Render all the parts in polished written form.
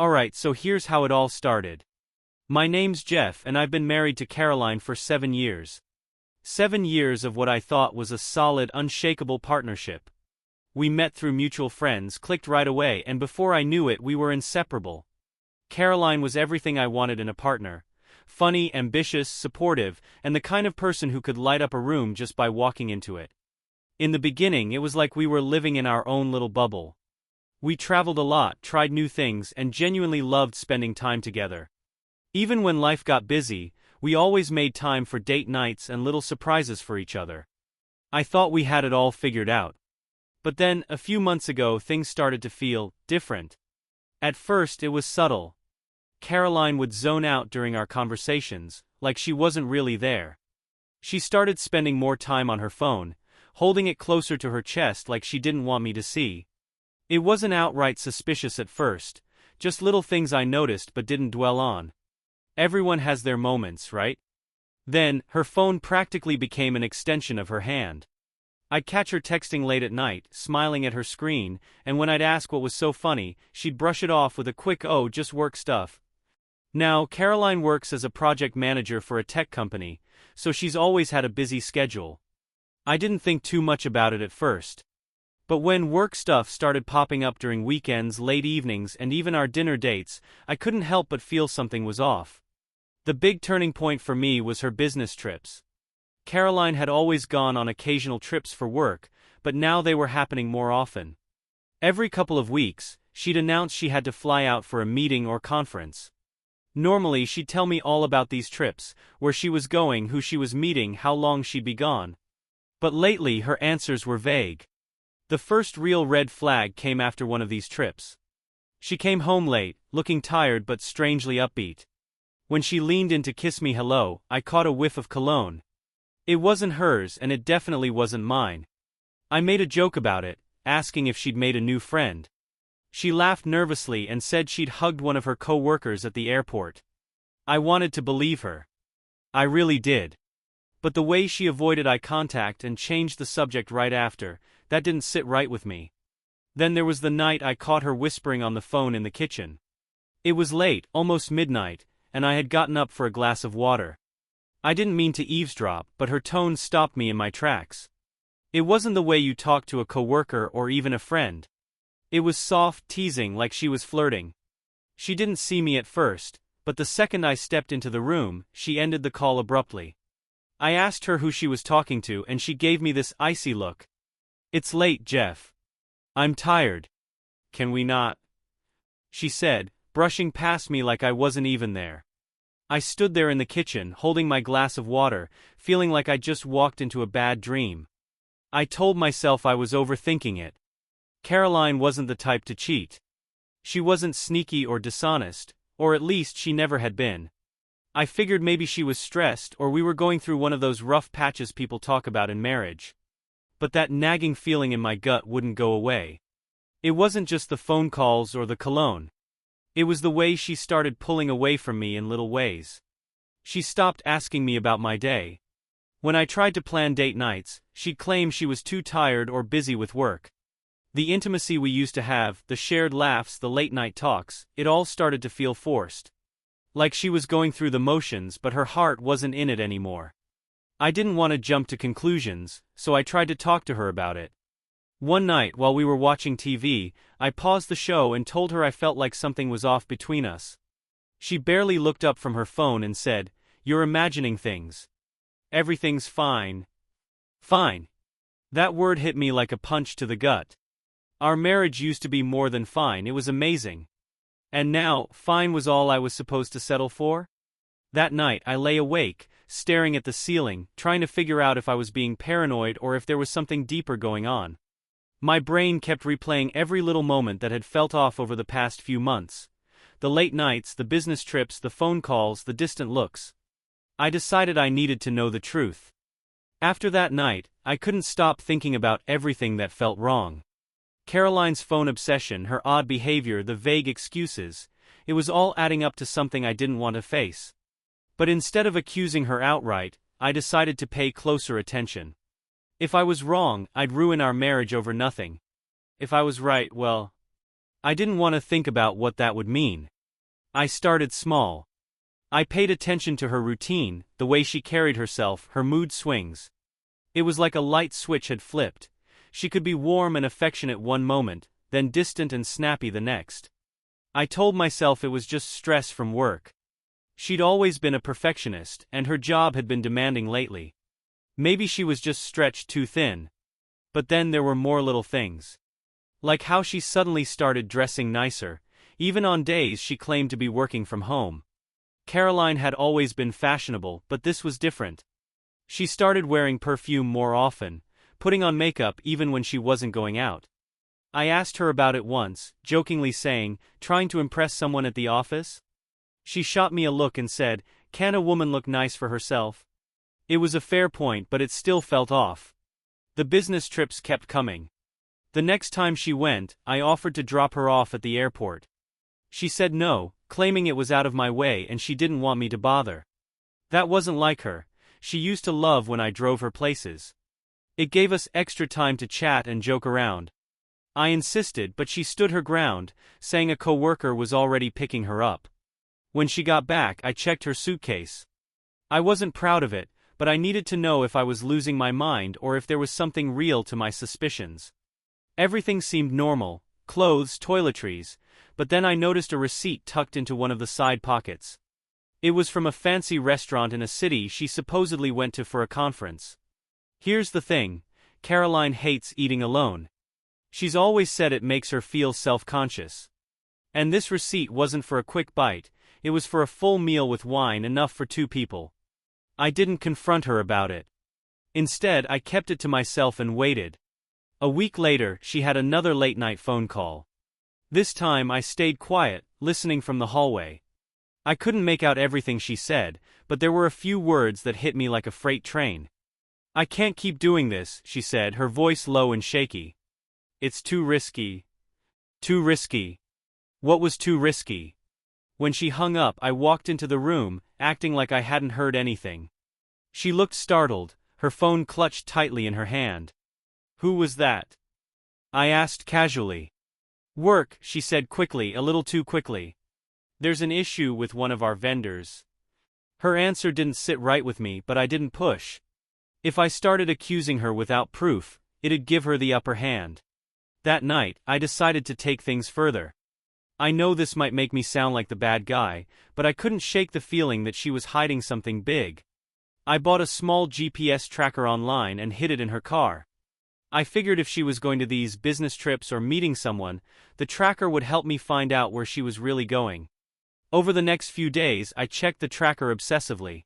Alright, so here's how it all started. My name's Jeff and I've been married to Caroline for 7 years. 7 years of what I thought was a solid, unshakable partnership. We met through mutual friends, clicked right away, and before I knew it we were inseparable. Caroline was everything I wanted in a partner. Funny, ambitious, supportive, and the kind of person who could light up a room just by walking into it. In the beginning it was like we were living in our own little bubble. We traveled a lot, tried new things, and genuinely loved spending time together. Even when life got busy, we always made time for date nights and little surprises for each other. I thought we had it all figured out. But then, a few months ago, things started to feel different. At first it was subtle. Caroline would zone out during our conversations, like she wasn't really there. She started spending more time on her phone, holding it closer to her chest like she didn't want me to see. It wasn't outright suspicious at first, just little things I noticed but didn't dwell on. Everyone has their moments, right? Then, her phone practically became an extension of her hand. I'd catch her texting late at night, smiling at her screen, and when I'd ask what was so funny, she'd brush it off with a quick "oh, just work stuff." Now, Caroline works as a project manager for a tech company, so she's always had a busy schedule. I didn't think too much about it at first. But when work stuff started popping up during weekends, late evenings, and even our dinner dates, I couldn't help but feel something was off. The big turning point for me was her business trips. Caroline had always gone on occasional trips for work, but now they were happening more often. Every couple of weeks, she'd announce she had to fly out for a meeting or conference. Normally she'd tell me all about these trips, where she was going, who she was meeting, how long she'd be gone. But lately her answers were vague. The first real red flag came after one of these trips. She came home late, looking tired but strangely upbeat. When she leaned in to kiss me hello, I caught a whiff of cologne. It wasn't hers and it definitely wasn't mine. I made a joke about it, asking if she'd made a new friend. She laughed nervously and said she'd hugged one of her co-workers at the airport. I wanted to believe her. I really did. But the way she avoided eye contact and changed the subject right after, that didn't sit right with me. Then there was the night I caught her whispering on the phone in the kitchen. It was late, almost midnight, and I had gotten up for a glass of water. I didn't mean to eavesdrop, but her tone stopped me in my tracks. It wasn't the way you talk to a coworker or even a friend. It was soft, teasing, like she was flirting. She didn't see me at first, but the second I stepped into the room, she ended the call abruptly. I asked her who she was talking to and she gave me this icy look. "It's late, Jeff. I'm tired. Can we not?" she said, brushing past me like I wasn't even there. I stood there in the kitchen, holding my glass of water, feeling like I'd just walked into a bad dream. I told myself I was overthinking it. Caroline wasn't the type to cheat. She wasn't sneaky or dishonest, or at least she never had been. I figured maybe she was stressed or we were going through one of those rough patches people talk about in marriage. But that nagging feeling in my gut wouldn't go away. It wasn't just the phone calls or the cologne. It was the way she started pulling away from me in little ways. She stopped asking me about my day. When I tried to plan date nights, she'd claim she was too tired or busy with work. The intimacy we used to have, the shared laughs, the late-night talks, it all started to feel forced. Like she was going through the motions but her heart wasn't in it anymore. I didn't want to jump to conclusions, so I tried to talk to her about it. One night while we were watching TV, I paused the show and told her I felt like something was off between us. She barely looked up from her phone and said, "You're imagining things. Everything's fine." Fine. That word hit me like a punch to the gut. Our marriage used to be more than fine, it was amazing. And now, fine was all I was supposed to settle for? That night I lay awake, staring at the ceiling, trying to figure out if I was being paranoid or if there was something deeper going on. My brain kept replaying every little moment that had felt off over the past few months. The late nights, the business trips, the phone calls, the distant looks. I decided I needed to know the truth. After that night, I couldn't stop thinking about everything that felt wrong. Caroline's phone obsession, her odd behavior, the vague excuses, it was all adding up to something I didn't want to face. But instead of accusing her outright, I decided to pay closer attention. If I was wrong, I'd ruin our marriage over nothing. If I was right, well, I didn't want to think about what that would mean. I started small. I paid attention to her routine, the way she carried herself, her mood swings. It was like a light switch had flipped. She could be warm and affectionate one moment, then distant and snappy the next. I told myself it was just stress from work. She'd always been a perfectionist, and her job had been demanding lately. Maybe she was just stretched too thin. But then there were more little things. Like how she suddenly started dressing nicer, even on days she claimed to be working from home. Caroline had always been fashionable, but this was different. She started wearing perfume more often, putting on makeup even when she wasn't going out. I asked her about it once, jokingly saying, "Trying to impress someone at the office?" She shot me a look and said, "Can a woman look nice for herself?" It was a fair point, but it still felt off. The business trips kept coming. The next time she went, I offered to drop her off at the airport. She said no, claiming it was out of my way and she didn't want me to bother. That wasn't like her. She used to love when I drove her places. It gave us extra time to chat and joke around. I insisted, but she stood her ground, saying a coworker was already picking her up. When she got back, I checked her suitcase. I wasn't proud of it, but I needed to know if I was losing my mind or if there was something real to my suspicions. Everything seemed normal, clothes, toiletries, but then I noticed a receipt tucked into one of the side pockets. It was from a fancy restaurant in a city she supposedly went to for a conference. Here's the thing, Caroline hates eating alone. She's always said it makes her feel self-conscious. And this receipt wasn't for a quick bite, it was for a full meal with wine enough for 2 people. I didn't confront her about it. Instead, I kept it to myself and waited. A week later, she had another late-night phone call. This time I stayed quiet, listening from the hallway. I couldn't make out everything she said, but there were a few words that hit me like a freight train. "I can't keep doing this," she said, her voice low and shaky. "It's too risky." Too risky. What was too risky? When she hung up, I walked into the room, acting like I hadn't heard anything. She looked startled, her phone clutched tightly in her hand. "Who was that?" I asked casually. "Work," she said quickly, a little too quickly. "There's an issue with one of our vendors." Her answer didn't sit right with me, but I didn't push. If I started accusing her without proof, it'd give her the upper hand. That night, I decided to take things further. I know this might make me sound like the bad guy, but I couldn't shake the feeling that she was hiding something big. I bought a small GPS tracker online and hid it in her car. I figured if she was going to these business trips or meeting someone, the tracker would help me find out where she was really going. Over the next few days, I checked the tracker obsessively.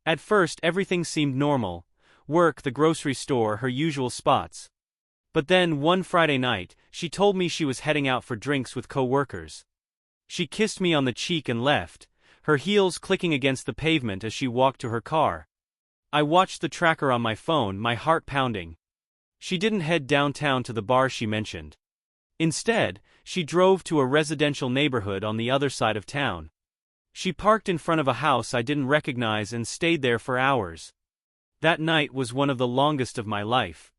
At first, everything seemed normal. Work, the grocery store, her usual spots. But then, one Friday night, she told me she was heading out for drinks with co-workers. She kissed me on the cheek and left, her heels clicking against the pavement as she walked to her car. I watched the tracker on my phone, my heart pounding. She didn't head downtown to the bar she mentioned. Instead, she drove to a residential neighborhood on the other side of town. She parked in front of a house I didn't recognize and stayed there for hours. That night was one of the longest of my life.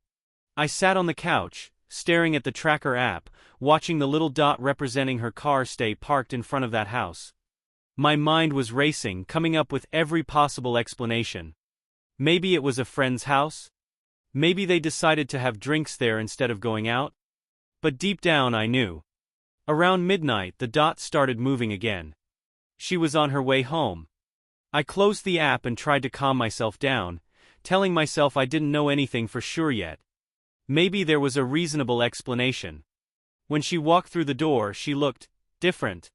I sat on the couch, staring at the tracker app, watching the little dot representing her car stay parked in front of that house. My mind was racing, coming up with every possible explanation. Maybe it was a friend's house? Maybe they decided to have drinks there instead of going out? But deep down I knew. Around midnight the dot started moving again. She was on her way home. I closed the app and tried to calm myself down, telling myself I didn't know anything for sure yet. Maybe there was a reasonable explanation. When she walked through the door, she looked different.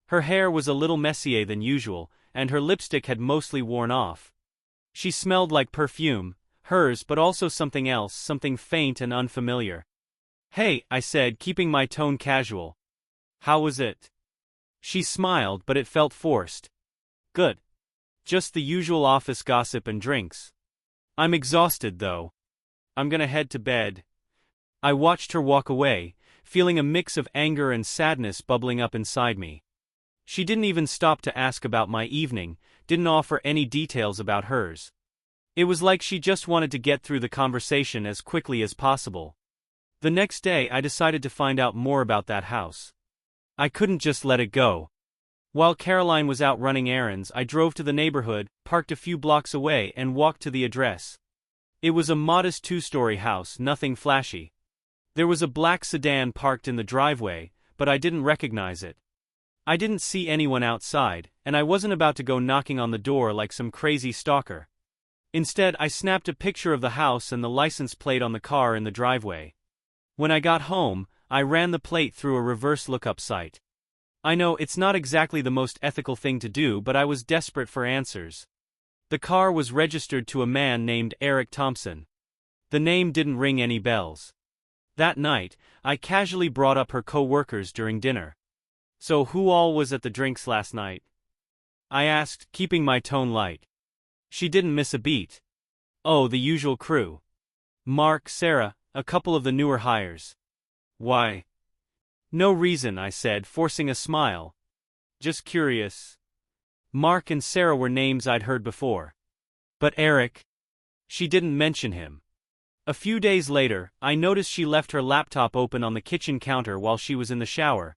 Her hair was a little messier than usual, and her lipstick had mostly worn off. She smelled like perfume, hers, but also something else, something faint and unfamiliar. "Hey," I said, keeping my tone casual. "How was it?" She smiled, but it felt forced. "Good. Just the usual office gossip and drinks. I'm exhausted, though. I'm gonna head to bed." I watched her walk away, feeling a mix of anger and sadness bubbling up inside me. She didn't even stop to ask about my evening, didn't offer any details about hers. It was like she just wanted to get through the conversation as quickly as possible. The next day I decided to find out more about that house. I couldn't just let it go. While Caroline was out running errands, I drove to the neighborhood, parked a few blocks away, and walked to the address. It was a modest two-story house, nothing flashy. There was a black sedan parked in the driveway, but I didn't recognize it. I didn't see anyone outside, and I wasn't about to go knocking on the door like some crazy stalker. Instead, I snapped a picture of the house and the license plate on the car in the driveway. When I got home, I ran the plate through a reverse lookup site. I know it's not exactly the most ethical thing to do, but I was desperate for answers. The car was registered to a man named Eric Thompson. The name didn't ring any bells. That night, I casually brought up her co-workers during dinner. "So who all was at the drinks last night?" I asked, keeping my tone light. She didn't miss a beat. "Oh, the usual crew. Mark, Sarah, a couple of the newer hires." "Why?" "No reason," I said, forcing a smile. "Just curious." Mark and Sarah were names I'd heard before. But Eric? She didn't mention him. A few days later, I noticed she left her laptop open on the kitchen counter while she was in the shower.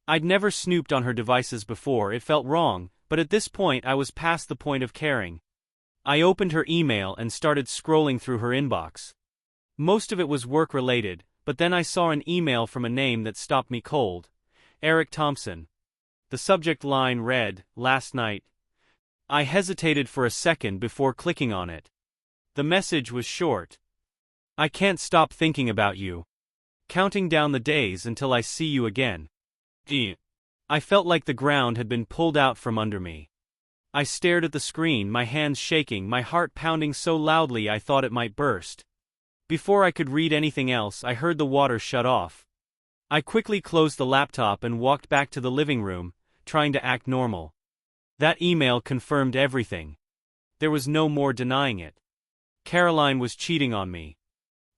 I'd never snooped on her devices before, it felt wrong, but at this point I was past the point of caring. I opened her email and started scrolling through her inbox. Most of it was work-related, but then I saw an email from a name that stopped me cold. Eric Thompson. The subject line read, "Last night." I hesitated for a second before clicking on it. The message was short. "I can't stop thinking about you. Counting down the days until I see you again." I felt like the ground had been pulled out from under me. I stared at the screen, my hands shaking, my heart pounding so loudly I thought it might burst. Before I could read anything else, I heard the water shut off. I quickly closed the laptop and walked back to the living room, trying to act normal. That email confirmed everything. There was no more denying it. Caroline was cheating on me.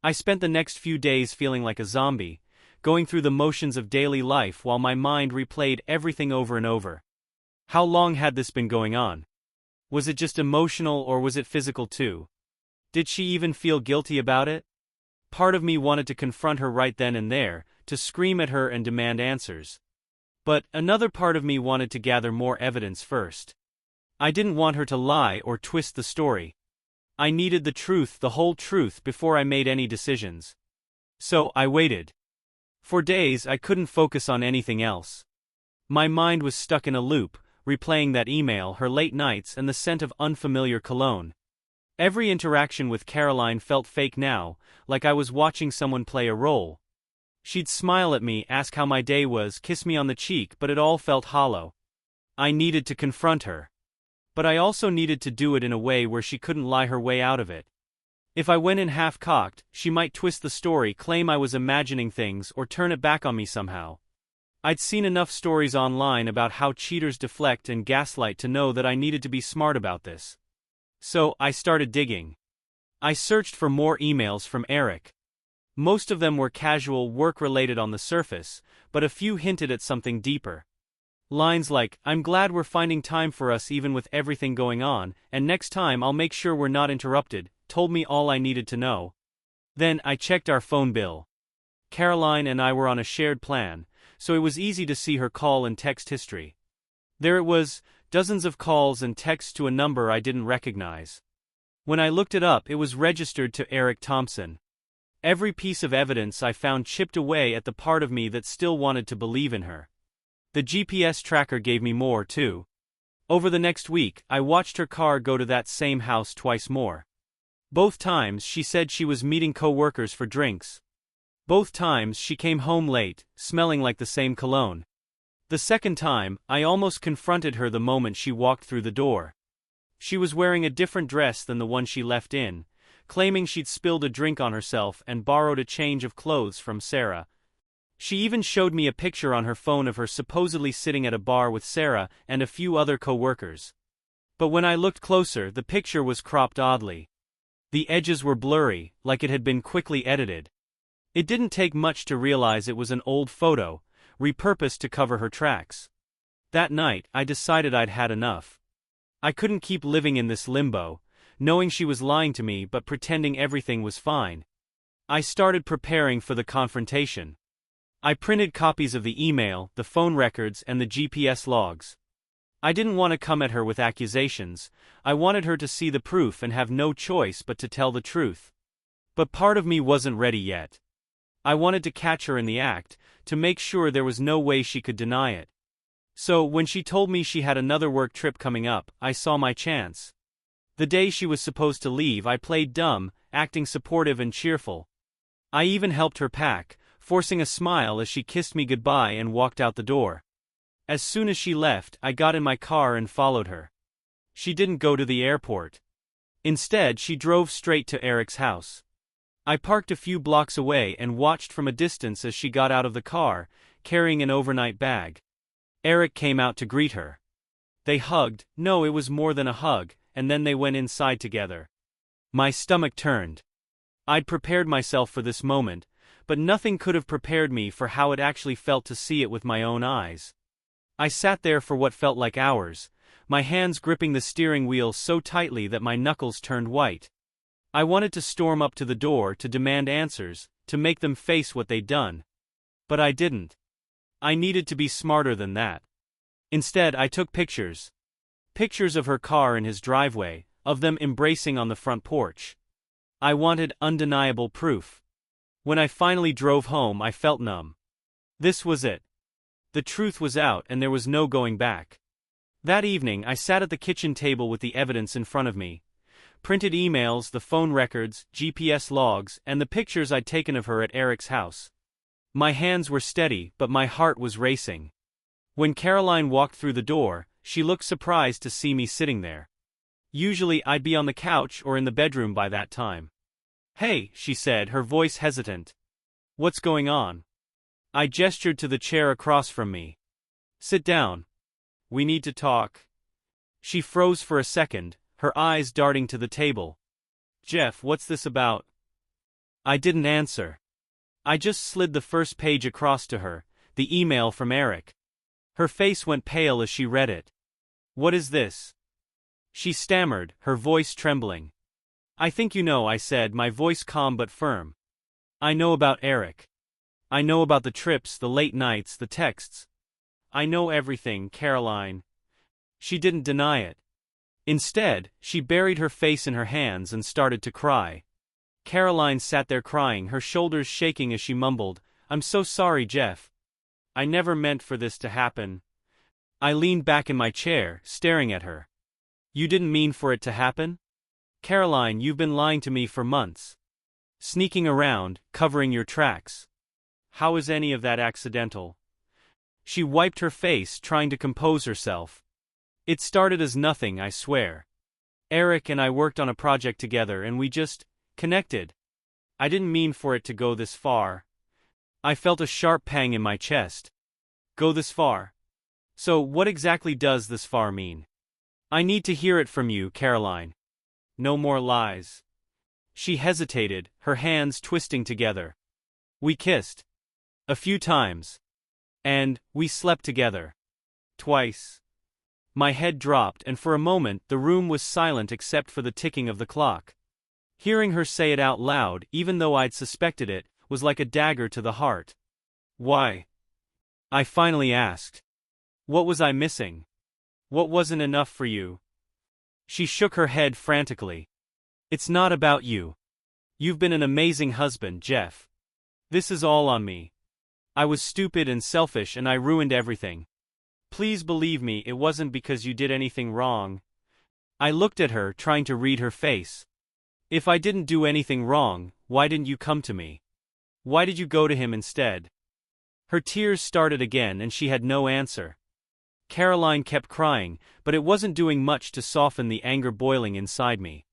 I spent the next few days feeling like a zombie, going through the motions of daily life while my mind replayed everything over and over. How long had this been going on? Was it just emotional or was it physical too? Did she even feel guilty about it? Part of me wanted to confront her right then and there, to scream at her and demand answers. But another part of me wanted to gather more evidence first. I didn't want her to lie or twist the story. I needed the truth, the whole truth, before I made any decisions. So I waited. For days I couldn't focus on anything else. My mind was stuck in a loop, replaying that email, her late nights, and the scent of unfamiliar cologne. Every interaction with Caroline felt fake now, like I was watching someone play a role. She'd smile at me, ask how my day was, kiss me on the cheek, but it all felt hollow. I needed to confront her. But I also needed to do it in a way where she couldn't lie her way out of it. If I went in half-cocked, she might twist the story, claim I was imagining things, or turn it back on me somehow. I'd seen enough stories online about how cheaters deflect and gaslight to know that I needed to be smart about this. So, I started digging. I searched for more emails from Eric. Most of them were casual, work-related on the surface, but a few hinted at something deeper. Lines like, "I'm glad we're finding time for us even with everything going on, and next time I'll make sure we're not interrupted," told me all I needed to know. Then I checked our phone bill. Caroline and I were on a shared plan, so it was easy to see her call and text history. There it was, dozens of calls and texts to a number I didn't recognize. When I looked it up, it was registered to Eric Thompson. Every piece of evidence I found chipped away at the part of me that still wanted to believe in her. The GPS tracker gave me more, too. Over the next week, I watched her car go to that same house twice more. Both times, she said she was meeting co-workers for drinks. Both times, she came home late, smelling like the same cologne. The second time, I almost confronted her the moment she walked through the door. She was wearing a different dress than the one she left in, claiming she'd spilled a drink on herself and borrowed a change of clothes from Sarah. She even showed me a picture on her phone of her supposedly sitting at a bar with Sarah and a few other co-workers. But when I looked closer, the picture was cropped oddly. The edges were blurry, like it had been quickly edited. It didn't take much to realize it was an old photo, repurposed to cover her tracks. That night, I decided I'd had enough. I couldn't keep living in this limbo, knowing she was lying to me but pretending everything was fine. I started preparing for the confrontation. I printed copies of the email, the phone records, and the GPS logs. I didn't want to come at her with accusations. I wanted her to see the proof and have no choice but to tell the truth. But part of me wasn't ready yet. I wanted to catch her in the act, to make sure there was no way she could deny it. So, when she told me she had another work trip coming up, I saw my chance. The day she was supposed to leave, I played dumb, acting supportive and cheerful. I even helped her pack, forcing a smile as she kissed me goodbye and walked out the door. As soon as she left, I got in my car and followed her. She didn't go to the airport. Instead, she drove straight to Eric's house. I parked a few blocks away and watched from a distance as she got out of the car, carrying an overnight bag. Eric came out to greet her. They hugged, no, it was more than a hug, and then they went inside together. My stomach turned. I'd prepared myself for this moment, but nothing could have prepared me for how it actually felt to see it with my own eyes. I sat there for what felt like hours, my hands gripping the steering wheel so tightly that my knuckles turned white. I wanted to storm up to the door to demand answers, to make them face what they'd done. But I didn't. I needed to be smarter than that. Instead, I took pictures. Pictures of her car in his driveway, of them embracing on the front porch. I wanted undeniable proof. When I finally drove home, I felt numb. This was it. The truth was out and there was no going back. That evening, I sat at the kitchen table with the evidence in front of me. Printed emails, the phone records, GPS logs, and the pictures I'd taken of her at Eric's house. My hands were steady, but my heart was racing. When Caroline walked through the door, she looked surprised to see me sitting there. Usually I'd be on the couch or in the bedroom by that time. "Hey," she said, her voice hesitant. "What's going on?" I gestured to the chair across from me. "Sit down. We need to talk." She froze for a second, her eyes darting to the table. "Jeff, what's this about?" I didn't answer. I just slid the first page across to her, the email from Eric. Her face went pale as she read it. "What is this?" She stammered, her voice trembling. "I think you know," I said, my voice calm but firm. "I know about Eric. I know about the trips, the late nights, the texts. I know everything, Caroline." She didn't deny it. Instead, she buried her face in her hands and started to cry. Caroline sat there crying, her shoulders shaking as she mumbled, "I'm so sorry, Jeff. I never meant for this to happen." I leaned back in my chair, staring at her. "You didn't mean for it to happen? Caroline, you've been lying to me for months. Sneaking around, covering your tracks. How is any of that accidental?" She wiped her face, trying to compose herself. "It started as nothing, I swear. Eric and I worked on a project together and we just connected. I didn't mean for it to go this far." I felt a sharp pang in my chest. Go this far? So, what exactly does this far mean? I need to hear it from you, Caroline. No more lies. She hesitated, her hands twisting together. "We kissed. A few times. And we slept together. Twice." My head dropped, and for a moment the room was silent except for the ticking of the clock. Hearing her say it out loud, even though I'd suspected it, was like a dagger to the heart. "Why?" I finally asked. "What was I missing? What wasn't enough for you?" She shook her head frantically. "It's not about you. You've been an amazing husband, Jeff. This is all on me. I was stupid and selfish and I ruined everything. Please believe me, it wasn't because you did anything wrong." I looked at her, trying to read her face. "If I didn't do anything wrong, why didn't you come to me? Why did you go to him instead?" Her tears started again and she had no answer. Caroline kept crying, but it wasn't doing much to soften the anger boiling inside me.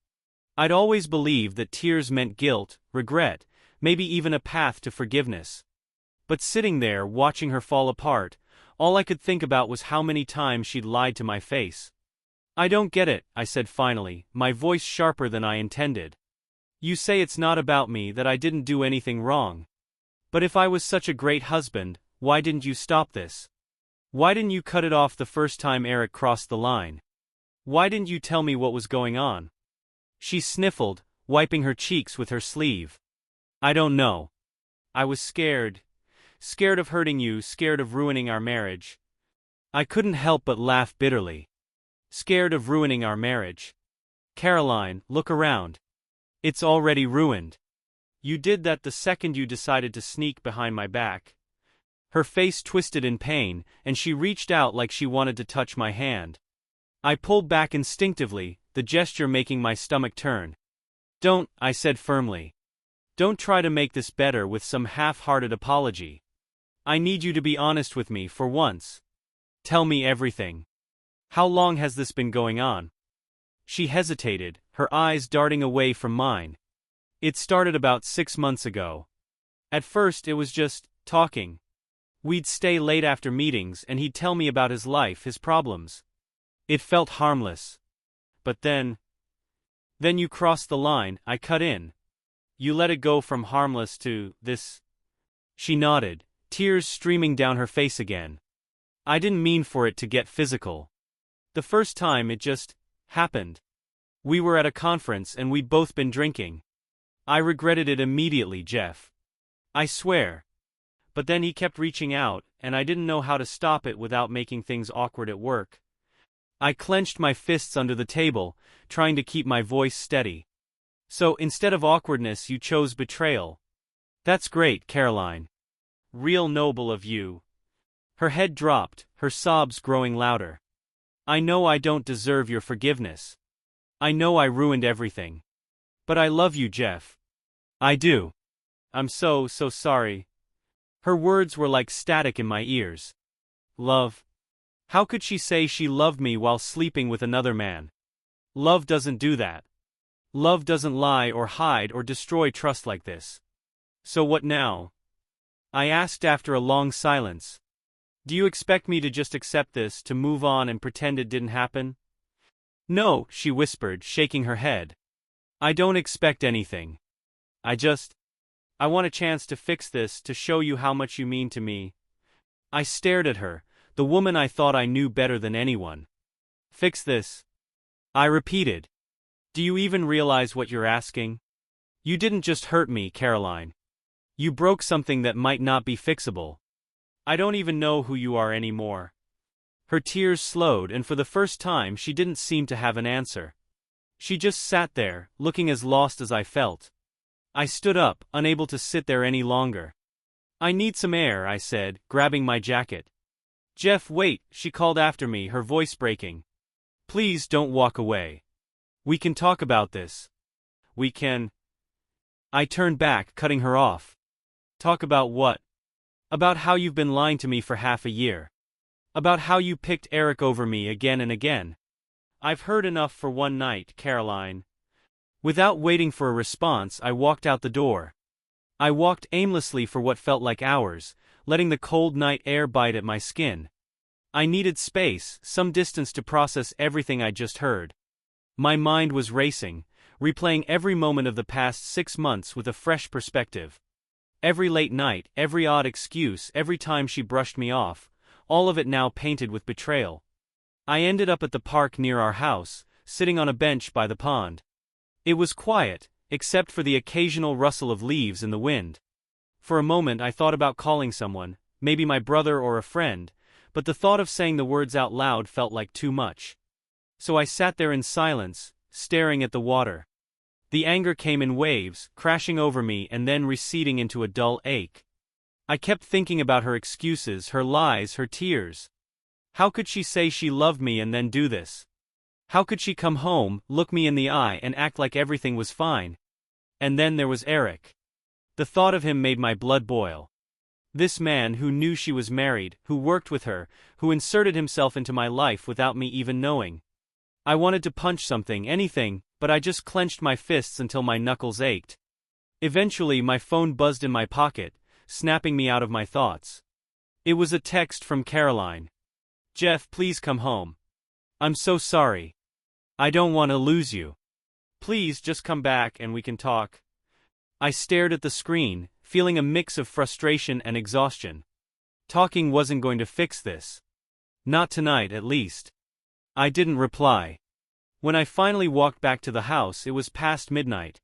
I'd always believed that tears meant guilt, regret, maybe even a path to forgiveness. But sitting there, watching her fall apart, all I could think about was how many times she'd lied to my face. "I don't get it," I said finally, my voice sharper than I intended. "You say it's not about me, that I didn't do anything wrong. But if I was such a great husband, why didn't you stop this? Why didn't you cut it off the first time Eric crossed the line? Why didn't you tell me what was going on?" She sniffled, wiping her cheeks with her sleeve. "I don't know. I was scared. Scared of hurting you, scared of ruining our marriage. I couldn't help but laugh bitterly. Scared of ruining our marriage. Caroline, look around. It's already ruined. You did that the second you decided to sneak behind my back. Her face twisted in pain, and she reached out like she wanted to touch my hand. I pulled back instinctively, the gesture making my stomach turn. Don't, I said firmly. Don't try to make this better with some half-hearted apology. I need you to be honest with me for once. Tell me everything. How long has this been going on? She hesitated, her eyes darting away from mine. It started about 6 months ago. At first it was just talking. We'd stay late after meetings and he'd tell me about his life, his problems. It felt harmless. But then you crossed the line, I cut in. You let it go from harmless to this. She nodded, tears streaming down her face again. I didn't mean for it to get physical. The first time it just happened. We were at a conference and we'd both been drinking. I regretted it immediately, Jeff. I swear. But then he kept reaching out, and I didn't know how to stop it without making things awkward at work. I clenched my fists under the table, trying to keep my voice steady. So instead of awkwardness, you chose betrayal. That's great, Caroline. Real noble of you. Her head dropped, her sobs growing louder. I know I don't deserve your forgiveness. I know I ruined everything. But I love you, Jeff. I do. I'm so sorry. Her words were like static in my ears. Love. How could she say she loved me while sleeping with another man? Love doesn't do that. Love doesn't lie or hide or destroy trust like this. So what now? I asked after a long silence. Do you expect me to just accept this, to move on and pretend it didn't happen? No, she whispered, shaking her head. I don't expect anything. I want a chance to fix this, to show you how much you mean to me. I stared at her, the woman I thought I knew better than anyone. Fix this? I repeated. Do you even realize what you're asking? You didn't just hurt me, Caroline. You broke something that might not be fixable. I don't even know who you are anymore. Her tears slowed, and for the first time she didn't seem to have an answer. She just sat there, looking as lost as I felt. I stood up, unable to sit there any longer. I need some air, I said, grabbing my jacket. Jeff, wait, she called after me, her voice breaking. Please don't walk away. We can talk about this. We can. I turned back, cutting her off. Talk about what? About how you've been lying to me for half a year. About how you picked Eric over me again and again. I've heard enough for one night, Caroline. Without waiting for a response, I walked out the door. I walked aimlessly for what felt like hours, letting the cold night air bite at my skin. I needed space, some distance to process everything I'd just heard. My mind was racing, replaying every moment of the past 6 months with a fresh perspective. Every late night, every odd excuse, every time she brushed me off, all of it now painted with betrayal. I ended up at the park near our house, sitting on a bench by the pond. It was quiet, except for the occasional rustle of leaves in the wind. For a moment I thought about calling someone, maybe my brother or a friend, but the thought of saying the words out loud felt like too much. So I sat there in silence, staring at the water. The anger came in waves, crashing over me and then receding into a dull ache. I kept thinking about her excuses, her lies, her tears. How could she say she loved me and then do this? How could she come home, look me in the eye and act like everything was fine? And then there was Eric. The thought of him made my blood boil. This man who knew she was married, who worked with her, who inserted himself into my life without me even knowing. I wanted to punch something, anything, but I just clenched my fists until my knuckles ached. Eventually my phone buzzed in my pocket, snapping me out of my thoughts. It was a text from Caroline. Jeff, please come home. I'm so sorry. I don't want to lose you. Please just come back and we can talk. I stared at the screen, feeling a mix of frustration and exhaustion. Talking wasn't going to fix this. Not tonight, at least. I didn't reply. When I finally walked back to the house, it was past midnight.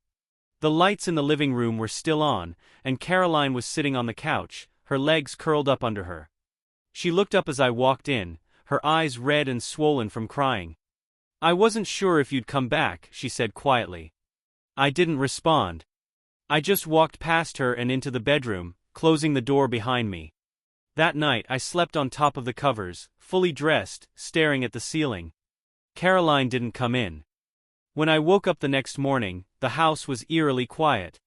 The lights in the living room were still on, and Caroline was sitting on the couch, her legs curled up under her. She looked up as I walked in, her eyes red and swollen from crying. "I wasn't sure if you'd come back," she said quietly. I didn't respond. I just walked past her and into the bedroom, closing the door behind me. That night I slept on top of the covers, fully dressed, staring at the ceiling. Caroline didn't come in. When I woke up the next morning, the house was eerily quiet.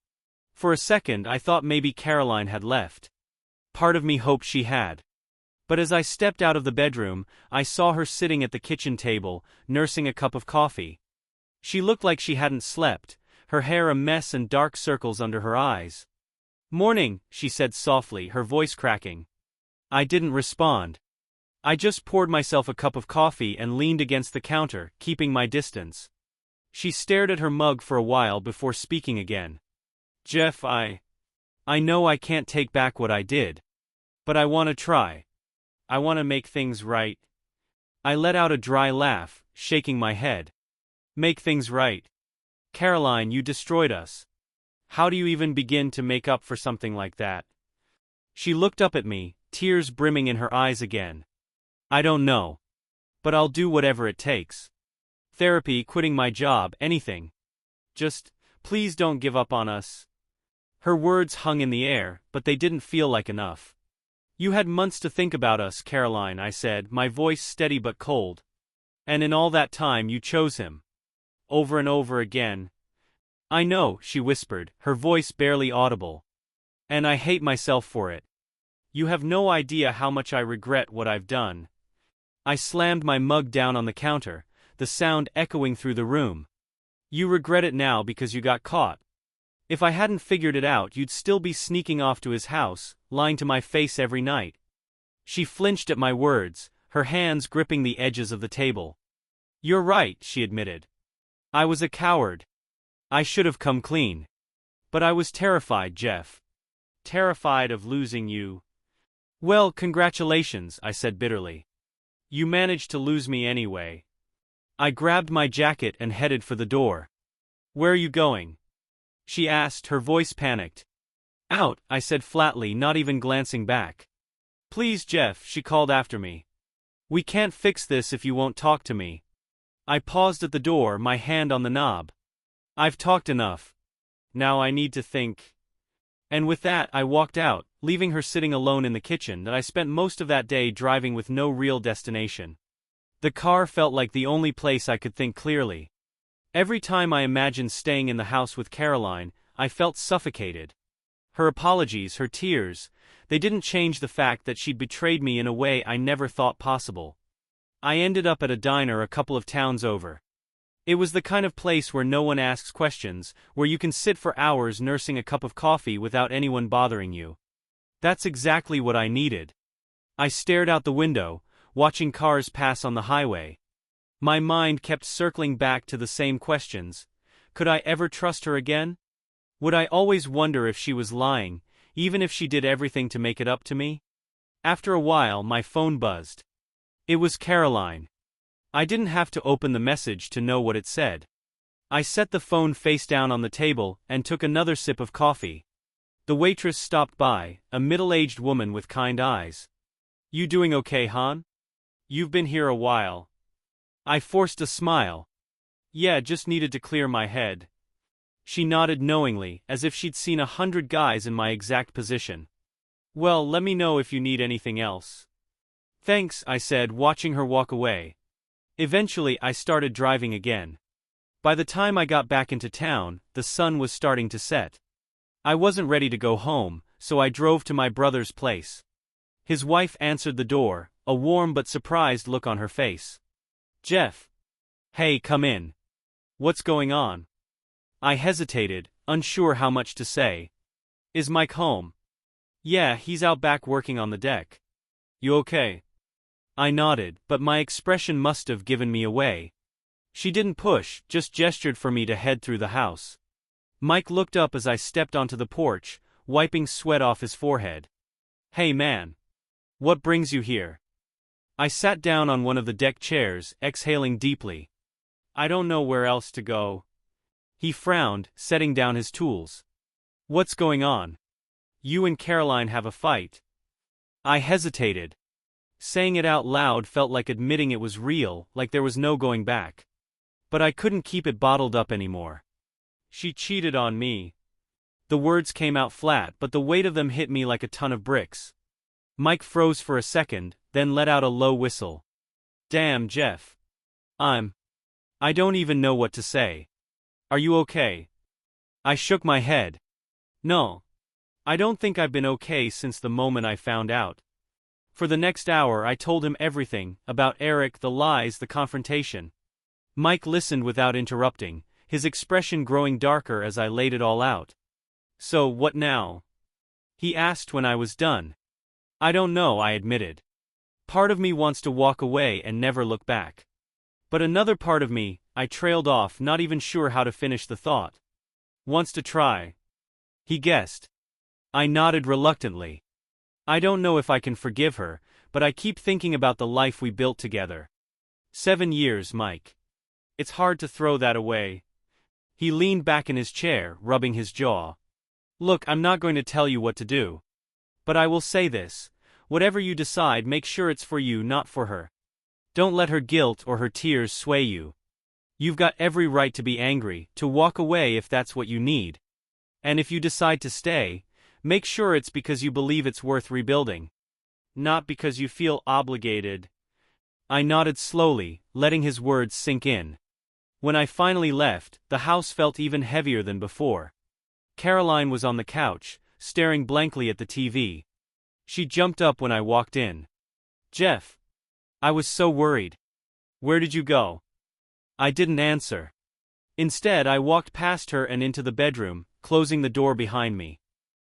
For a second I thought maybe Caroline had left. Part of me hoped she had. But as I stepped out of the bedroom, I saw her sitting at the kitchen table, nursing a cup of coffee. She looked like she hadn't slept, her hair a mess and dark circles under her eyes. "Morning," she said softly, her voice cracking. I didn't respond. I just poured myself a cup of coffee and leaned against the counter, keeping my distance. She stared at her mug for a while before speaking again. "Jeff, I know I can't take back what I did. But I want to try. I want to make things right." I let out a dry laugh, shaking my head. "Make things right? Caroline, you destroyed us. How do you even begin to make up for something like that?" She looked up at me, tears brimming in her eyes again. "I don't know. But I'll do whatever it takes. Therapy, quitting my job, anything. Just, please don't give up on us." Her words hung in the air, but they didn't feel like enough. "You had months to think about us, Caroline," I said, my voice steady but cold. "And in all that time you chose him. Over and over again." "I know," she whispered, her voice barely audible. "And I hate myself for it. You have no idea how much I regret what I've done." I slammed my mug down on the counter, the sound echoing through the room. "You regret it now because you got caught. If I hadn't figured it out, you'd still be sneaking off to his house, lying to my face every night." She flinched at my words, her hands gripping the edges of the table. "You're right," she admitted. "I was a coward. I should have come clean. But I was terrified, Jeff. Terrified of losing you." "Well, congratulations," I said bitterly. "You managed to lose me anyway." I grabbed my jacket and headed for the door. "Where are you going?" she asked, her voice panicked. "Out," I said flatly, not even glancing back. "Please, Jeff," she called after me. "We can't fix this if you won't talk to me." I paused at the door, my hand on the knob. "I've talked enough. Now I need to think." And with that I walked out, leaving her sitting alone in the kitchen that I spent most of that day driving with no real destination. The car felt like the only place I could think clearly. Every time I imagined staying in the house with Caroline, I felt suffocated. Her apologies, her tears, they didn't change the fact that she'd betrayed me in a way I never thought possible. I ended up at a diner a couple of towns over. It was the kind of place where no one asks questions, where you can sit for hours nursing a cup of coffee without anyone bothering you. That's exactly what I needed. I stared out the window, watching cars pass on the highway. My mind kept circling back to the same questions. Could I ever trust her again? Would I always wonder if she was lying, even if she did everything to make it up to me? After a while, my phone buzzed. It was Caroline. I didn't have to open the message to know what it said. I set the phone face down on the table and took another sip of coffee. The waitress stopped by, a middle-aged woman with kind eyes. "You doing okay, hon? You've been here a while." I forced a smile. "Yeah, just needed to clear my head." She nodded knowingly, as if she'd seen 100 guys in my exact position. "Well, let me know if you need anything else." "Thanks," I said, watching her walk away. Eventually I started driving again. By the time I got back into town, the sun was starting to set. I wasn't ready to go home, so I drove to my brother's place. His wife answered the door, a warm but surprised look on her face. "Jeff." "Hey, come in. What's going on?" I hesitated, unsure how much to say. "Is Mike home?" "Yeah, he's out back working on the deck." "You okay?" I nodded, but my expression must have given me away. She didn't push, just gestured for me to head through the house. Mike looked up as I stepped onto the porch, wiping sweat off his forehead. "Hey man. What brings you here?" I sat down on one of the deck chairs, exhaling deeply. "I don't know where else to go." He frowned, setting down his tools. "What's going on? You and Caroline have a fight." I hesitated. Saying it out loud felt like admitting it was real, like there was no going back. But I couldn't keep it bottled up anymore. She cheated on me. The words came out flat, but the weight of them hit me like a ton of bricks. Mike froze for a second, then let out a low whistle. Damn, Jeff. I don't even know what to say. Are you okay? I shook my head. No. I don't think I've been okay since the moment I found out. For the next hour I told him everything, about Eric, the lies, the confrontation. Mike listened without interrupting, his expression growing darker as I laid it all out. So, what now? He asked when I was done. I don't know, I admitted. Part of me wants to walk away and never look back. But another part of me, I trailed off, not even sure how to finish the thought. Wants to try. He guessed. I nodded reluctantly. I don't know if I can forgive her, but I keep thinking about the life we built together. 7 years, Mike. It's hard to throw that away. He leaned back in his chair, rubbing his jaw. Look, I'm not going to tell you what to do. But I will say this. Whatever you decide, make sure it's for you, not for her. Don't let her guilt or her tears sway you. You've got every right to be angry, to walk away if that's what you need. And if you decide to stay, make sure it's because you believe it's worth rebuilding. Not because you feel obligated. I nodded slowly, letting his words sink in. When I finally left, the house felt even heavier than before. Caroline was on the couch, staring blankly at the TV. She jumped up when I walked in. Jeff. I was so worried. Where did you go? I didn't answer. Instead, I walked past her and into the bedroom, closing the door behind me.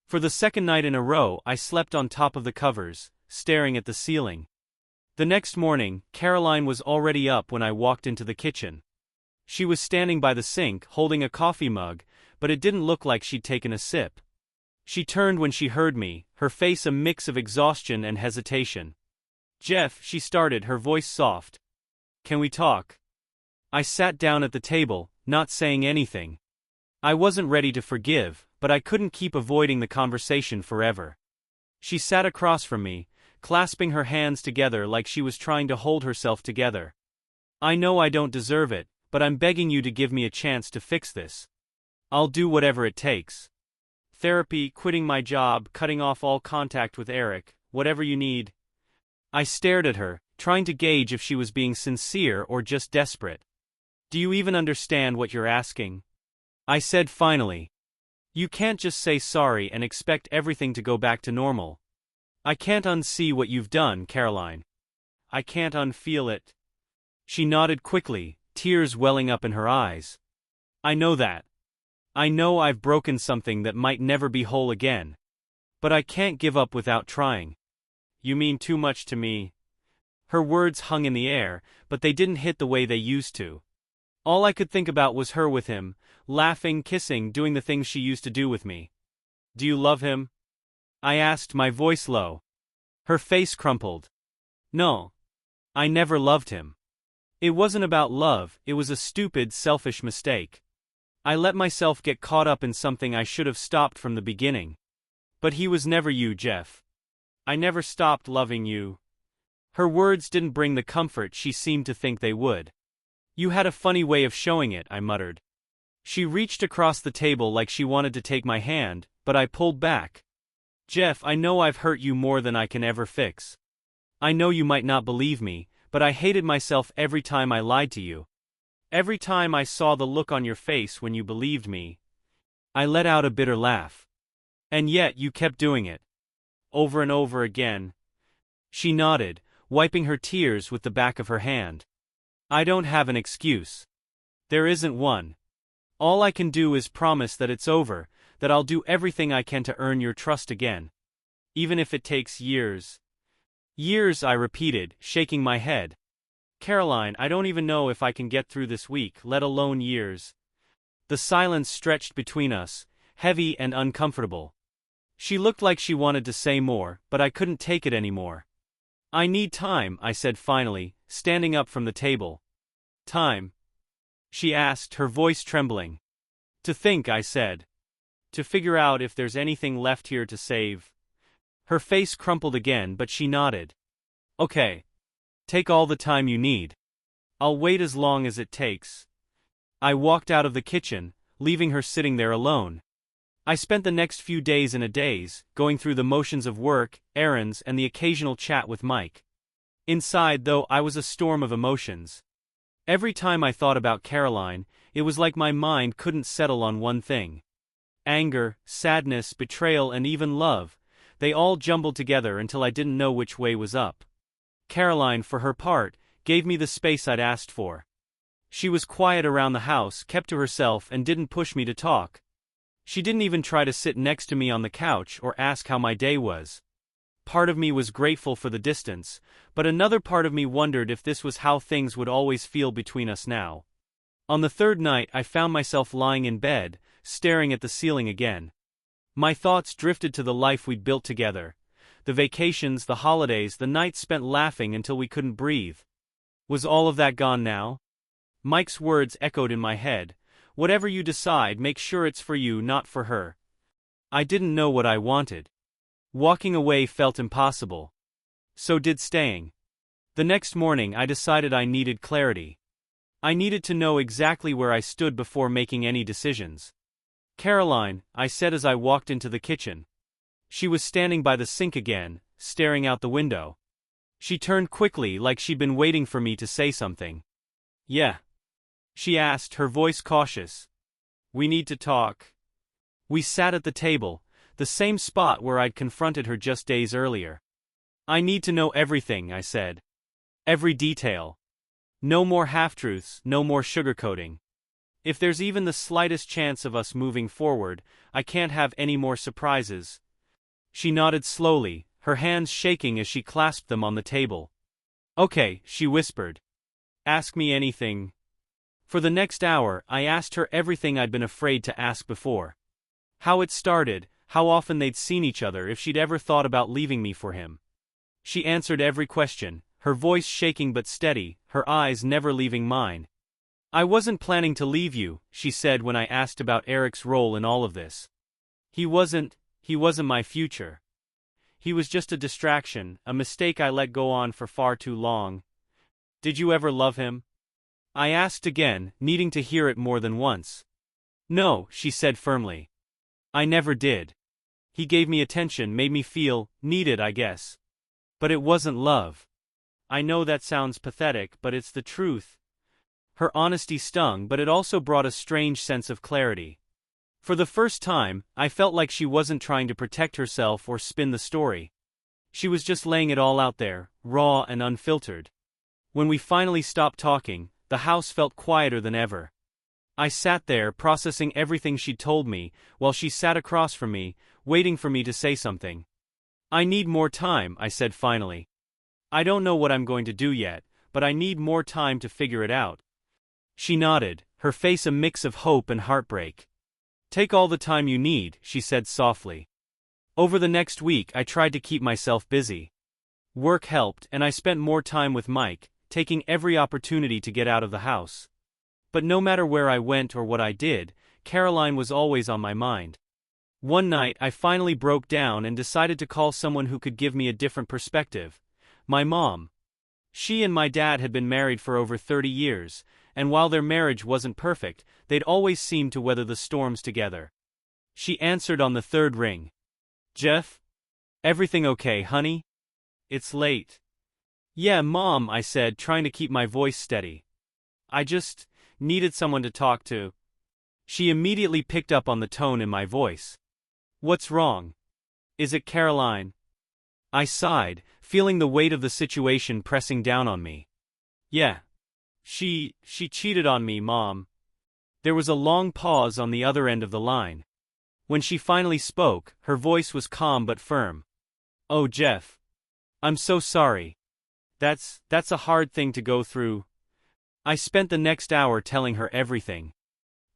For the second night in a row, I slept on top of the covers, staring at the ceiling. The next morning, Caroline was already up when I walked into the kitchen. She was standing by the sink, holding a coffee mug, but it didn't look like she'd taken a sip. She turned when she heard me, her face a mix of exhaustion and hesitation. Jeff, she started, her voice soft. Can we talk? I sat down at the table, not saying anything. I wasn't ready to forgive, but I couldn't keep avoiding the conversation forever. She sat across from me, clasping her hands together like she was trying to hold herself together. I know I don't deserve it, but I'm begging you to give me a chance to fix this. I'll do whatever it takes. Therapy, quitting my job, cutting off all contact with Eric, whatever you need. I stared at her, trying to gauge if she was being sincere or just desperate. Do you even understand what you're asking? I said finally. You can't just say sorry and expect everything to go back to normal. I can't unsee what you've done, Caroline. I can't unfeel it. She nodded quickly, tears welling up in her eyes. I know that. I know I've broken something that might never be whole again. But I can't give up without trying. You mean too much to me. Her words hung in the air, but they didn't hit the way they used to. All I could think about was her with him, laughing, kissing, doing the things she used to do with me. Do you love him? I asked, my voice low. Her face crumpled. No. I never loved him. It wasn't about love, it was a stupid, selfish mistake. I let myself get caught up in something I should have stopped from the beginning. But he was never you, Jeff. I never stopped loving you. Her words didn't bring the comfort she seemed to think they would. You had a funny way of showing it, I muttered. She reached across the table like she wanted to take my hand, but I pulled back. Jeff, I know I've hurt you more than I can ever fix. I know you might not believe me, but I hated myself every time I lied to you. Every time I saw the look on your face when you believed me. I let out a bitter laugh. And yet you kept doing it. Over and over again. She nodded, wiping her tears with the back of her hand. I don't have an excuse. There isn't one. All I can do is promise that it's over, that I'll do everything I can to earn your trust again. Even if it takes years. Years, I repeated, shaking my head. Caroline, I don't even know if I can get through this week, let alone years. The silence stretched between us, heavy and uncomfortable. She looked like she wanted to say more, but I couldn't take it anymore. I need time, I said finally, standing up from the table. Time? She asked, her voice trembling. To think, I said. To figure out if there's anything left here to save. Her face crumpled again, but she nodded. Okay. Take all the time you need. I'll wait as long as it takes. I walked out of the kitchen, leaving her sitting there alone. I spent the next few days in a daze, going through the motions of work, errands, and the occasional chat with Mike. Inside, though, I was a storm of emotions. Every time I thought about Caroline, it was like my mind couldn't settle on one thing. Anger, sadness, betrayal, and even love, they all jumbled together until I didn't know which way was up. Caroline, for her part, gave me the space I'd asked for. She was quiet around the house, kept to herself, and didn't push me to talk. She didn't even try to sit next to me on the couch or ask how my day was. Part of me was grateful for the distance, but another part of me wondered if this was how things would always feel between us now. On the third night, I found myself lying in bed, staring at the ceiling again. My thoughts drifted to the life we'd built together. The vacations, the holidays, the nights spent laughing until we couldn't breathe. Was all of that gone now? Mike's words echoed in my head. Whatever you decide, make sure it's for you, not for her. I didn't know what I wanted. Walking away felt impossible. So did staying. The next morning I decided I needed clarity. I needed to know exactly where I stood before making any decisions. Caroline, I said as I walked into the kitchen. She was standing by the sink again, staring out the window. She turned quickly, like she'd been waiting for me to say something. Yeah? She asked, her voice cautious. We need to talk. We sat at the table, the same spot where I'd confronted her just days earlier. I need to know everything, I said. Every detail. No more half-truths, no more sugarcoating. If there's even the slightest chance of us moving forward, I can't have any more surprises. She nodded slowly, her hands shaking as she clasped them on the table. Okay, she whispered. Ask me anything. For the next hour, I asked her everything I'd been afraid to ask before. How it started, how often they'd seen each other, if she'd ever thought about leaving me for him. She answered every question, her voice shaking but steady, her eyes never leaving mine. I wasn't planning to leave you, she said when I asked about Eric's role in all of this. He wasn't my future. He was just a distraction, a mistake I let go on for far too long. Did you ever love him? I asked again, needing to hear it more than once. No, she said firmly. I never did. He gave me attention, made me feel needed, I guess. But it wasn't love. I know that sounds pathetic, but it's the truth. Her honesty stung, but it also brought a strange sense of clarity. For the first time, I felt like she wasn't trying to protect herself or spin the story. She was just laying it all out there, raw and unfiltered. When we finally stopped talking, the house felt quieter than ever. I sat there, processing everything she'd told me, while she sat across from me, waiting for me to say something. I need more time, I said finally. I don't know what I'm going to do yet, but I need more time to figure it out. She nodded, her face a mix of hope and heartbreak. Take all the time you need, she said softly. Over the next week I tried to keep myself busy. Work helped, and I spent more time with Mike, taking every opportunity to get out of the house. But no matter where I went or what I did, Caroline was always on my mind. One night I finally broke down and decided to call someone who could give me a different perspective. My mom. She and my dad had been married for over 30 years, and while their marriage wasn't perfect, they'd always seemed to weather the storms together. She answered on the third ring. Jeff? Everything okay, honey? It's late. Yeah, Mom, I said, trying to keep my voice steady. I just needed someone to talk to. She immediately picked up on the tone in my voice. What's wrong? Is it Caroline? I sighed, feeling the weight of the situation pressing down on me. Yeah. She cheated on me, Mom. There was a long pause on the other end of the line. When she finally spoke, her voice was calm but firm. Oh, Jeff. I'm so sorry. That's a hard thing to go through. I spent the next hour telling her everything.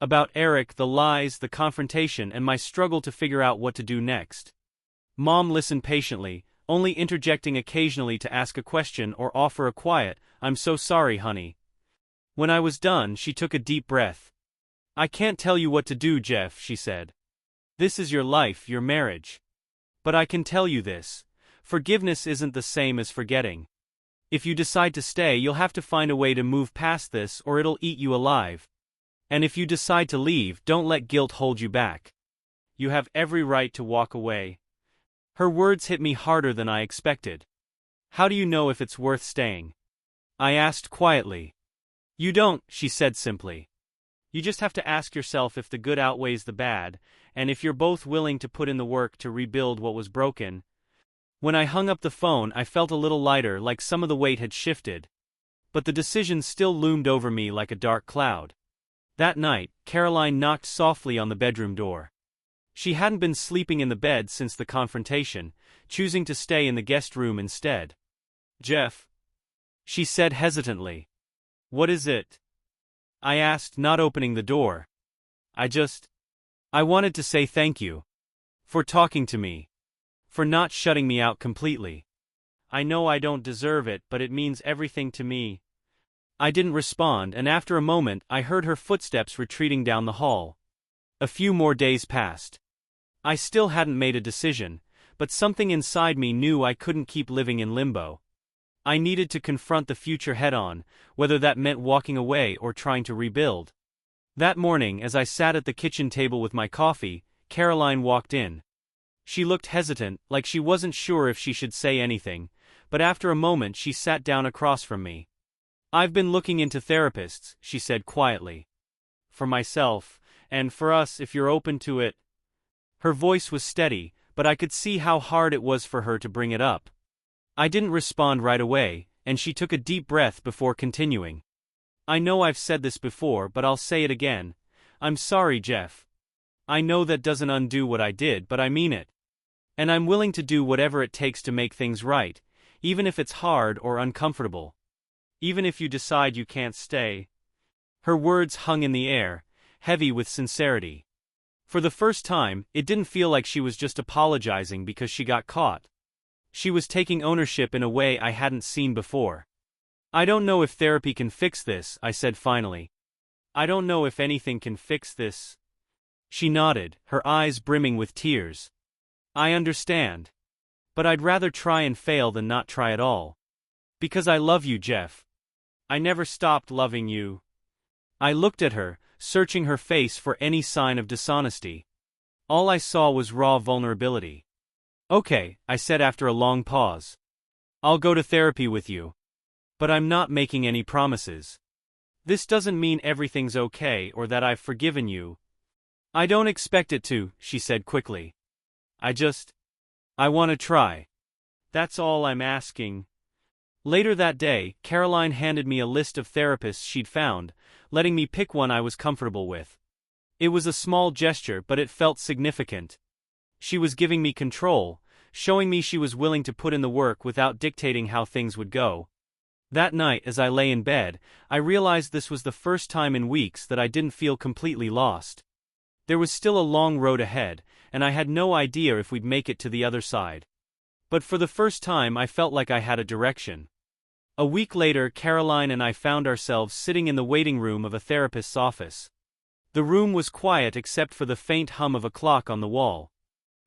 About Eric, the lies, the confrontation, and my struggle to figure out what to do next. Mom listened patiently, only interjecting occasionally to ask a question or offer a quiet, "I'm so sorry, honey." When I was done, she took a deep breath. I can't tell you what to do, Jeff, she said. This is your life, your marriage. But I can tell you this. Forgiveness isn't the same as forgetting. If you decide to stay, you'll have to find a way to move past this or it'll eat you alive. And if you decide to leave, don't let guilt hold you back. You have every right to walk away. Her words hit me harder than I expected. How do you know if it's worth staying? I asked quietly. You don't, she said simply. You just have to ask yourself if the good outweighs the bad, and if you're both willing to put in the work to rebuild what was broken. When I hung up the phone, I felt a little lighter, like some of the weight had shifted. But the decision still loomed over me like a dark cloud. That night, Caroline knocked softly on the bedroom door. She hadn't been sleeping in the bed since the confrontation, choosing to stay in the guest room instead. Jeff, she said hesitantly. What is it? I asked, not opening the door. I wanted to say thank you. For talking to me. For not shutting me out completely. I know I don't deserve it, but it means everything to me. I didn't respond, and after a moment, I heard her footsteps retreating down the hall. A few more days passed. I still hadn't made a decision, but something inside me knew I couldn't keep living in limbo. I needed to confront the future head-on, whether that meant walking away or trying to rebuild. That morning, as I sat at the kitchen table with my coffee, Caroline walked in. She looked hesitant, like she wasn't sure if she should say anything, but after a moment she sat down across from me. I've been looking into therapists, she said quietly. For myself, and for us if you're open to it. Her voice was steady, but I could see how hard it was for her to bring it up. I didn't respond right away, and she took a deep breath before continuing. I know I've said this before, but I'll say it again. I'm sorry, Jeff. I know that doesn't undo what I did, but I mean it. And I'm willing to do whatever it takes to make things right, even if it's hard or uncomfortable. Even if you decide you can't stay. Her words hung in the air, heavy with sincerity. For the first time, it didn't feel like she was just apologizing because she got caught. She was taking ownership in a way I hadn't seen before. I don't know if therapy can fix this, I said finally. I don't know if anything can fix this. She nodded, her eyes brimming with tears. I understand. But I'd rather try and fail than not try at all. Because I love you, Jeff. I never stopped loving you. I looked at her, searching her face for any sign of dishonesty. All I saw was raw vulnerability. Okay, I said after a long pause. I'll go to therapy with you. But I'm not making any promises. This doesn't mean everything's okay or that I've forgiven you. I don't expect it to, she said quickly. I want to try. That's all I'm asking. Later that day, Caroline handed me a list of therapists she'd found, letting me pick one I was comfortable with. It was a small gesture, but it felt significant. She was giving me control, showing me she was willing to put in the work without dictating how things would go. That night, as I lay in bed, I realized this was the first time in weeks that I didn't feel completely lost. There was still a long road ahead, and I had no idea if we'd make it to the other side. But for the first time I felt like I had a direction. A week later, Caroline and I found ourselves sitting in the waiting room of a therapist's office. The room was quiet except for the faint hum of a clock on the wall.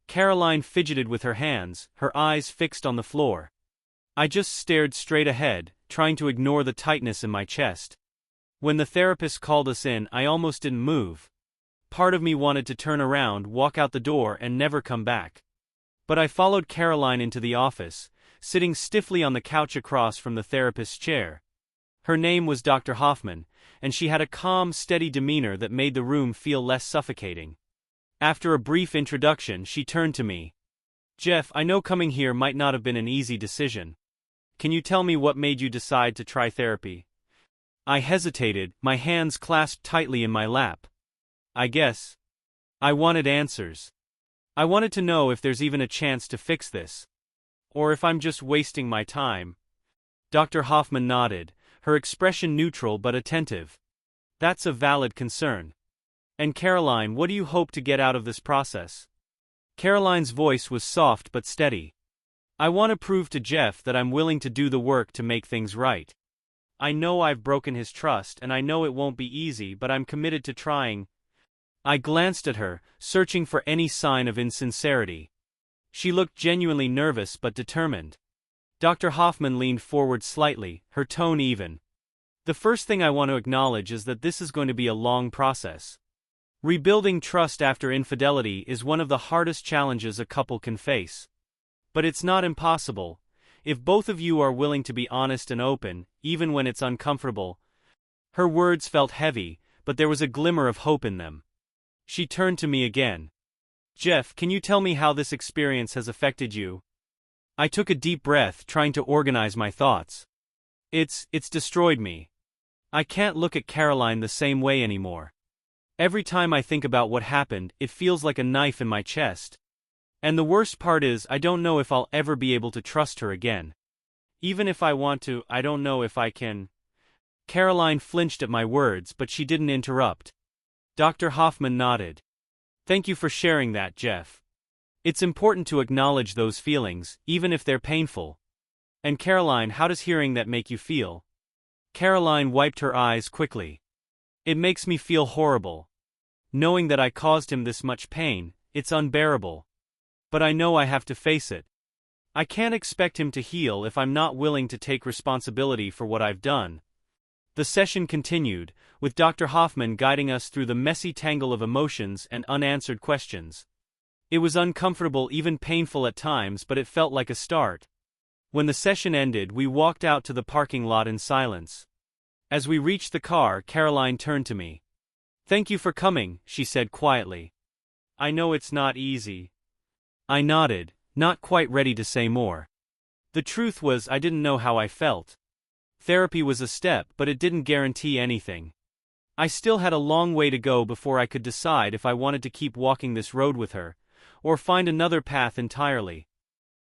Caroline fidgeted with her hands, her eyes fixed on the floor. I just stared straight ahead, trying to ignore the tightness in my chest. When the therapist called us in, I almost didn't move. Part of me wanted to turn around, walk out the door, and never come back. But I followed Caroline into the office, sitting stiffly on the couch across from the therapist's chair. Her name was Dr. Hoffman, and she had a calm, steady demeanor that made the room feel less suffocating. After a brief introduction, she turned to me. Jeff, I know coming here might not have been an easy decision. Can you tell me what made you decide to try therapy? I hesitated, my hands clasped tightly in my lap. I guess I wanted answers. I wanted to know if there's even a chance to fix this. Or if I'm just wasting my time. Dr. Hoffman nodded, her expression neutral but attentive. That's a valid concern. And Caroline, what do you hope to get out of this process? Caroline's voice was soft but steady. I want to prove to Jeff that I'm willing to do the work to make things right. I know I've broken his trust and I know it won't be easy, but I'm committed to trying. I glanced at her, searching for any sign of insincerity. She looked genuinely nervous but determined. Dr. Hoffman leaned forward slightly, her tone even. The first thing I want to acknowledge is that this is going to be a long process. Rebuilding trust after infidelity is one of the hardest challenges a couple can face. But it's not impossible, if both of you are willing to be honest and open, even when it's uncomfortable. Her words felt heavy, but there was a glimmer of hope in them. She turned to me again. Jeff, can you tell me how this experience has affected you? I took a deep breath, trying to organize my thoughts. It's destroyed me. I can't look at Caroline the same way anymore. Every time I think about what happened, it feels like a knife in my chest. And the worst part is, I don't know if I'll ever be able to trust her again. Even if I want to, I don't know if I can. Caroline flinched at my words, but she didn't interrupt. Dr. Hoffman nodded. Thank you for sharing that, Jeff. It's important to acknowledge those feelings, even if they're painful. And Caroline, how does hearing that make you feel? Caroline wiped her eyes quickly. It makes me feel horrible. Knowing that I caused him this much pain, it's unbearable. But I know I have to face it. I can't expect him to heal if I'm not willing to take responsibility for what I've done. The session continued, with Dr. Hoffman guiding us through the messy tangle of emotions and unanswered questions. It was uncomfortable, even painful at times, but it felt like a start. When the session ended, we walked out to the parking lot in silence. As we reached the car, Caroline turned to me. Thank you for coming, she said quietly. I know it's not easy. I nodded, not quite ready to say more. The truth was, I didn't know how I felt. Therapy was a step, but it didn't guarantee anything. I still had a long way to go before I could decide if I wanted to keep walking this road with her, or find another path entirely.